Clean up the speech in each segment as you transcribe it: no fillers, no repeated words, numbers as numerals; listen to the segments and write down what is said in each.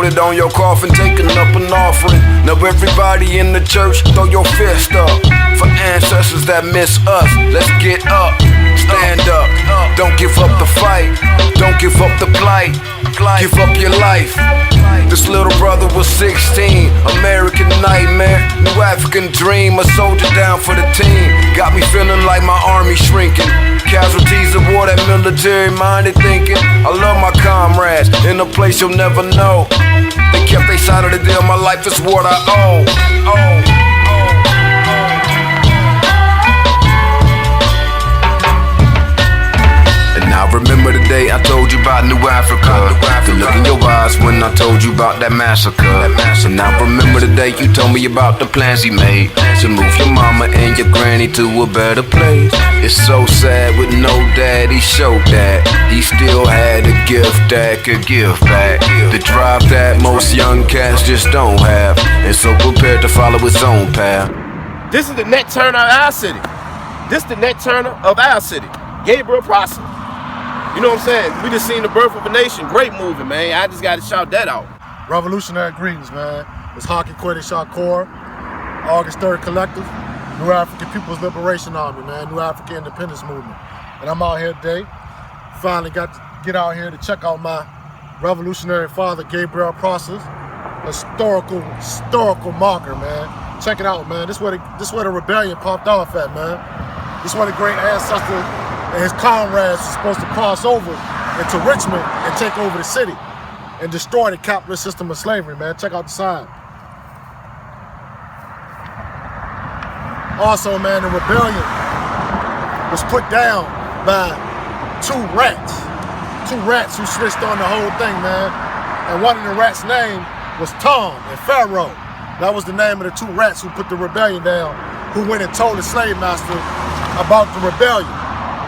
it on your coffin, taking up an offering. Now everybody in the church, throw your fist up. For ancestors that miss us, let's get up. Stand up, don't give up the fight. Don't give up the plight, give up your life. This little brother was 16, American nightmare, new African dream, a soldier down for the team. Got me feeling like my army shrinking. Casualties of war, that military-minded thinking. I love my comrades, in a place you'll never know. They kept their side of the deal, my life is what I owe. And I remember the day I told you about New Africa. The look in your eyes when I told you about that massacre. And I remember the day you told me about the plans he made to move your mama and your granny to a better place. It's so sad with no dad, he showed that he still had a gift that could give back. The drive that most young cats just don't have, and so prepared to follow his own path. This is the net turner of our city. This is the net turner of our city, Gabriel Prosser. You know what I'm saying? We just seen the birth of a nation. Great movie, man. I just got to shout that out. Revolutionary greetings, man. It's Haki, Kweli, Shakur, August 3rd Collective, New African People's Liberation Army, man, New African Independence Movement. And I'm out here today. Finally got to get out here to check out my revolutionary father, Gabriel Prosser's historical marker, man. Check it out, man. This where the rebellion popped off at, man. This where the great ancestor and his comrades were supposed to cross over into Richmond and take over the city and destroy the capitalist system of slavery, man. Check out the sign. Also, man, the rebellion was put down by two rats who switched on the whole thing, man. And one of the rats' name was Tom and Pharaoh. That was the name of the two rats who put the rebellion down, who went and told the slave master about the rebellion.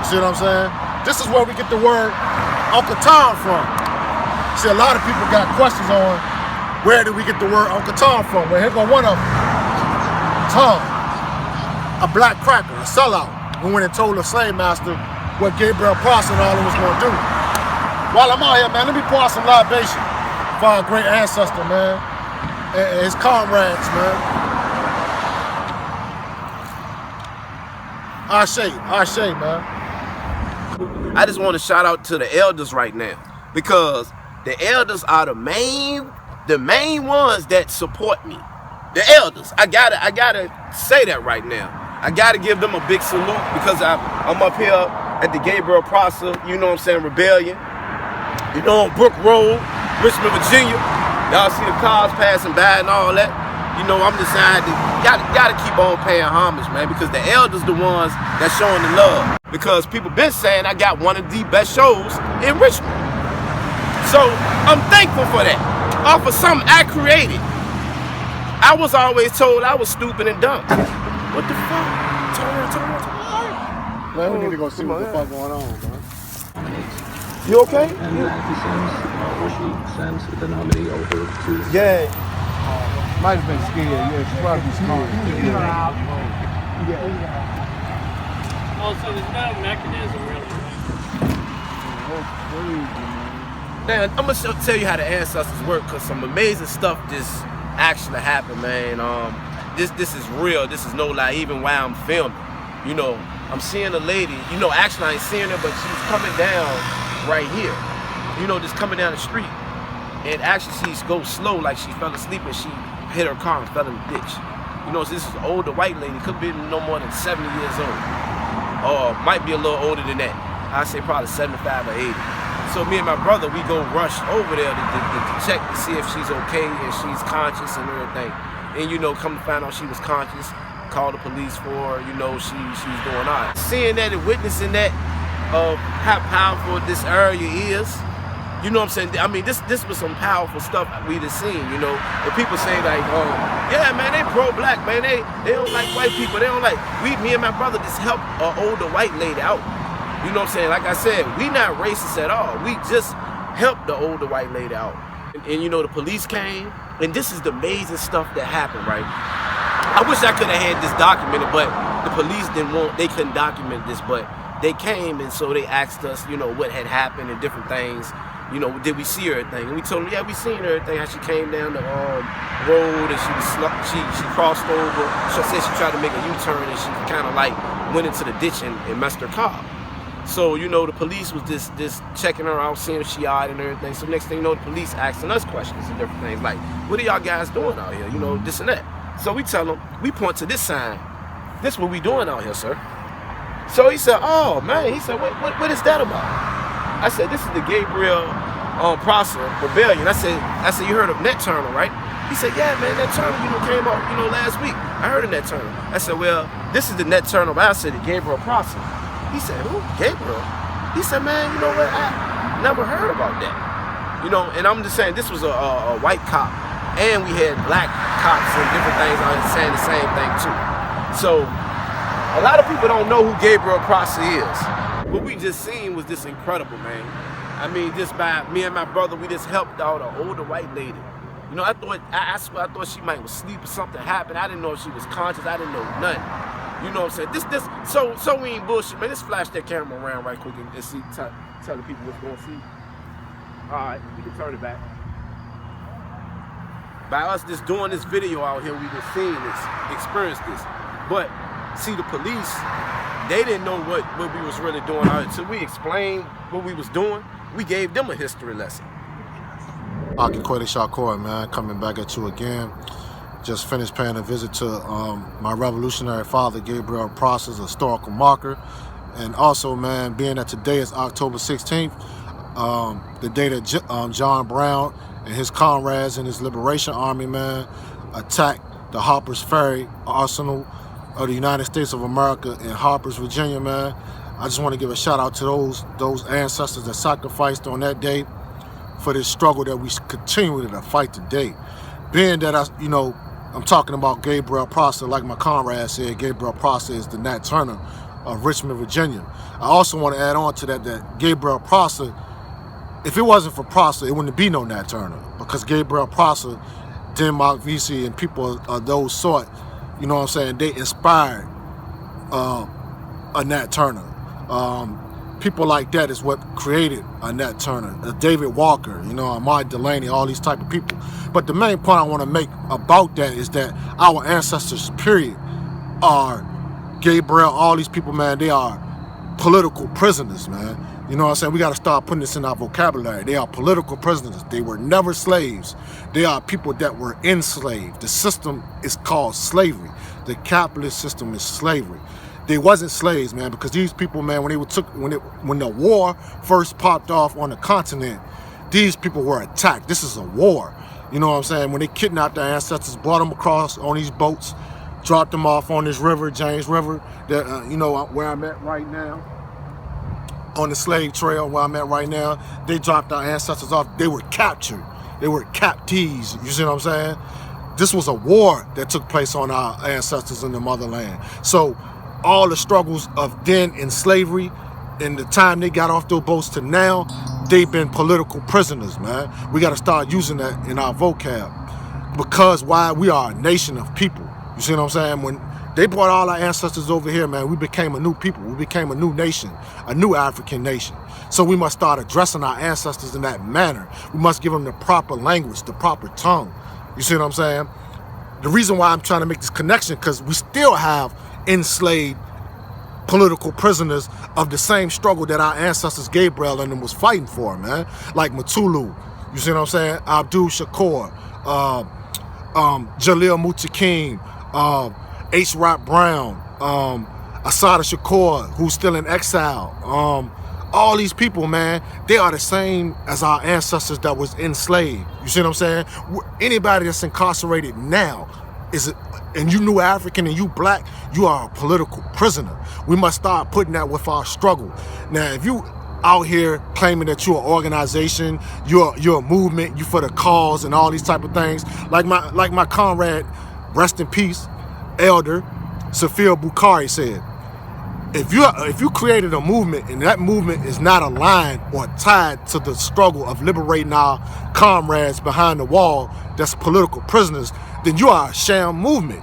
You see what I'm saying? This is where we get the word Uncle Tom from. See, a lot of people got questions on where did we get the word Uncle Tom from? Well, here go one of them. Tom, a black cracker, a sellout, who went and told the slave master what Gabriel Prosser and all of them was going to do. While I'm out here, man, let me pour out some libation for our great ancestor, man, and his comrades, man. Ashe, man. I just want to shout out to the elders right now, because the elders are the main ones that support me. The elders, I gotta say that right now. I gotta give them a big salute, because I'm up here at the Gabriel Prosser, you know what I'm saying, rebellion. You know, on Brook Road, Richmond, Virginia. Y'all see the cars passing by and all that. You know, I'm deciding gotta keep on paying homage, man, because the elders the ones that's showing the love. Because people been saying I got one of the best shows in Richmond. So I'm thankful for that. Off of something I created. I was always told I was stupid and dumb. What the fuck? Turn. Man, we need to go see what the fuck going on, man. You okay? And he sends the nominee over to... Yeah. Might have been scared, yeah, she probably scared. Oh, so there's no mechanism really. Now, I'm gonna tell you how the ancestors work, because some amazing stuff just actually happened, man. This is real, this is no lie, even while I'm filming. You know, I'm seeing a lady, you know, actually I ain't seeing her, but she's coming down right here. You know, just coming down the street. And actually she goes slow, like she fell asleep and she hit her car and fell in the ditch. You know, so this is an older white lady, could be no more than 70 years old. Or might be a little older than that. I'd say probably 75 or 80. So me and my brother, we go rush over there to check to see if she's okay and she's conscious and everything. And you know, come to find out she was conscious, call the police for her, you know, she's doing all right. Seeing that and witnessing that of how powerful this area is, you know what I'm saying? I mean, this was some powerful stuff we just seen, you know. And people say like, oh, yeah, man, they pro-black, man. They don't like white people. They don't like, me and my brother just helped an older white lady out. You know what I'm saying? Like I said, we not racist at all. We just helped the older white lady out. And you know, the police came, and this is the amazing stuff that happened, right? I wish I could have had this documented, but the police they couldn't document this, but they came, and so they asked us, you know, what had happened and different things. You know, did we see everything? And we told them, yeah, we seen everything. How she came down the road and she crossed over. She said she tried to make a U-turn and she kind of like went into the ditch and messed her car. So, you know, the police was just checking her out, seeing if she all right and everything. So next thing you know, the police asking us questions and different things like, what are y'all guys doing out here? You know, this and that. So we tell them, we point to this sign. This what we doing out here, sir. So he said, oh man, he said, what is that about? I said, this is the Gabriel Prosser rebellion. I said, you heard of Nat Turner, right? He said, yeah, man, Nat Turner, you know, came out, you know, last week. I heard of Nat Turner. I said, well, this is the Nat Turner, but I said the Gabriel Prosser. He said, who? Gabriel? He said, man, you know what? I never heard about that. You know, and I'm just saying, this was a white cop, and we had black cops and different things out here saying the same thing too. So a lot of people don't know who Gabriel Prosser is. What we just seen was just incredible, man. I mean, just by me and my brother, we just helped out an older white lady. You know, I swear I thought she might was asleep or something happened. I didn't know if she was conscious. I didn't know nothing. You know what I'm saying? So we ain't bullshit, man. Let's flash that camera around right quick and see, tell the people what's going to see. All right, we can turn it back. By us just doing this video out here, we just seen this, experienced this. But see, the police, they didn't know what we was really doing out here. Until we explained what we was doing, we gave them a history lesson. Haki, Kweli, Shakur, man, coming back at you again. Just finished paying a visit to my revolutionary father, Gabriel Prosser's historical marker. And also, man, being that today is October 16th, the day that John Brown and his comrades in his liberation army, man, attacked the Harper's Ferry Arsenal of the United States of America in Harper's, Virginia, man. I just want to give a shout out to those ancestors that sacrificed on that day for this struggle that we continue to fight today. Being that I'm talking about Gabriel Prosser, like my comrade said, Gabriel Prosser is the Nat Turner of Richmond, Virginia. I also want to add on to that Gabriel Prosser, if it wasn't for Prosser, it wouldn't be no Nat Turner, because Gabriel Prosser, Denmark VC, and people of those sort, you know what I'm saying, they inspired a Nat Turner. People like that is what created a Nat Turner, David Walker, you know, Amari Delaney, all these type of people. But the main point I want to make about that is that our ancestors, period, are Gabriel, all these people, man, they are political prisoners, man. You know what I'm saying? We got to start putting this in our vocabulary. They are political prisoners. They were never slaves. They are people that were enslaved. The system is called slavery. The capitalist system is slavery. They wasn't slaves, man, because these people, man, when the war first popped off on the continent, these people were attacked. This is a war. You know what I'm saying? When they kidnapped their ancestors, brought them across on these boats, dropped them off on this river, James River, that you know where I'm at right now, on the slave trail where I'm at right now. They dropped our ancestors off. They were captured. They were captives. You see what I'm saying? This was a war that took place on our ancestors in the motherland. So all the struggles of then in slavery and the time they got off those boats to now, they've been political prisoners, man. We got to start using that in our vocab, because why? We are a nation of people. You see what I'm saying? When they brought all our ancestors over here, man, we became a new people. We became a new nation, a new African nation. So we must start addressing our ancestors in that manner. We must give them the proper language, the proper tongue. You see what I'm saying? The reason why I'm trying to make this connection, because we still have enslaved political prisoners of the same struggle that our ancestors Gabriel and them was fighting for, man. Like Matulu, you see what I'm saying? Abdul Shakur, Jalil Mutakim, H. Rap Brown, Assata Shakur, who's still in exile. All these people, man, they are the same as our ancestors that was enslaved. You see what I'm saying? Anybody that's incarcerated now and you new African and you black, you are a political prisoner. We must start putting that with our struggle. Now, if you out here claiming that you're an organization, you're a movement, you for the cause and all these type of things, like my comrade, rest in peace, Elder Safir Bukhari said, if you created a movement and that movement is not aligned or tied to the struggle of liberating our comrades behind the wall that's political prisoners, then you are a sham movement.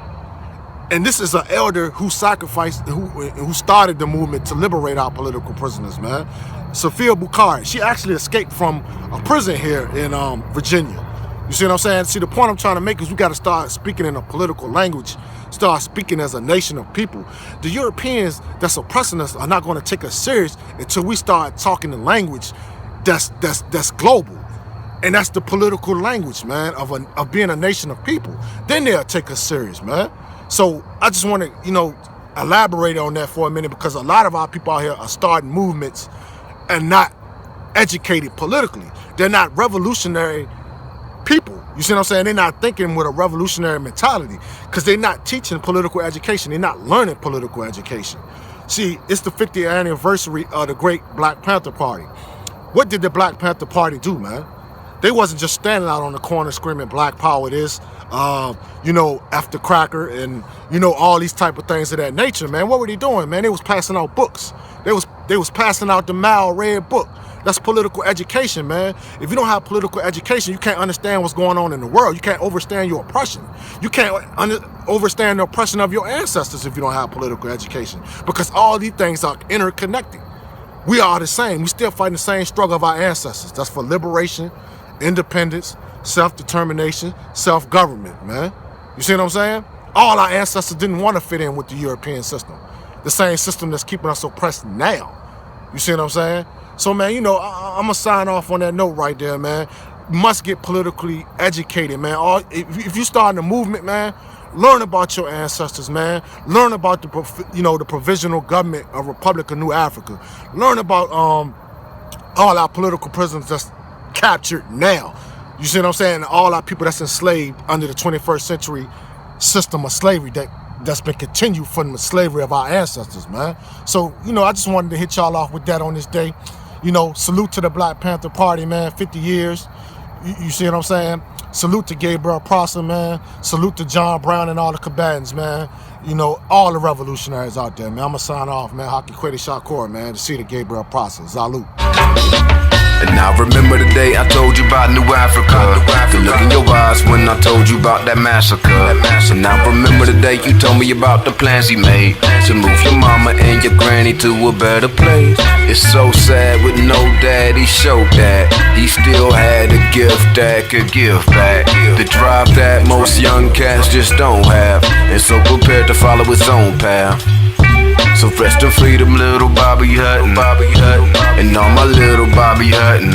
And this is an elder who sacrificed, who started the movement to liberate our political prisoners, man. Sophia Bukhari, she actually escaped from a prison here in Virginia. You see what I'm saying? See, the point I'm trying to make is we got to start speaking in a political language, start speaking as a nation of people. The Europeans that's oppressing us are not going to take us serious until we start talking the language that's global. And that's the political language, man, of being a nation of people. Then they'll take us serious, man. So I just want to, elaborate on that for a minute, because a lot of our people out here are starting movements and not educated politically. They're not revolutionary people. You see what I'm saying? They're not thinking with a revolutionary mentality because they're not teaching political education. They're not learning political education. See, it's the 50th anniversary of the great Black Panther Party. What did the Black Panther Party do, man? They wasn't just standing out on the corner screaming Black Power this, after cracker and, all these type of things of that nature, man. What were they doing, man? They was passing out books. They was passing out the Mao Red Book. That's political education, man. If you don't have political education, you can't understand what's going on in the world. You can't understand your oppression. You can't understand the oppression of your ancestors if you don't have political education, because all these things are interconnected. We are the same. We still fighting the same struggle of our ancestors. That's for liberation, independence, self-determination, self-government, man. You see what I'm saying? All our ancestors didn't want to fit in with the European system, the same system that's keeping us oppressed now. You see what I'm saying? So, man, I'm going to sign off on that note right there, man. You must get politically educated, man. If you start a movement, man, learn about your ancestors, man. Learn about the provisional government of Republic of New Africa. Learn about all our political prisoners that's captured now. You see what I'm saying? All our people that's enslaved under the 21st century system of slavery that's been continued from the slavery of our ancestors, man. So, I just wanted to hit y'all off with that on this day. Salute to the Black Panther Party, man. 50 years. You see what I'm saying? Salute to Gabriel Prosser, man. Salute to John Brown and all the combatants, man. All the revolutionaries out there, man. I'm going to sign off, man. Haki, Kweli, Shakur, man. To see the Gabriel Prosser. Salute. And now remember the day I told you about New Africa. The look in your eyes when I told you about that massacre. And now remember the day you told me about the plans he made to move your mama and your granny to a better place. It's so sad with no daddy showed that he still had a gift that could give back, the drive that most young cats just don't have, and so prepared to follow his own path. So rest in freedom, little Bobby Hutton, and all my little Bobby Hutton.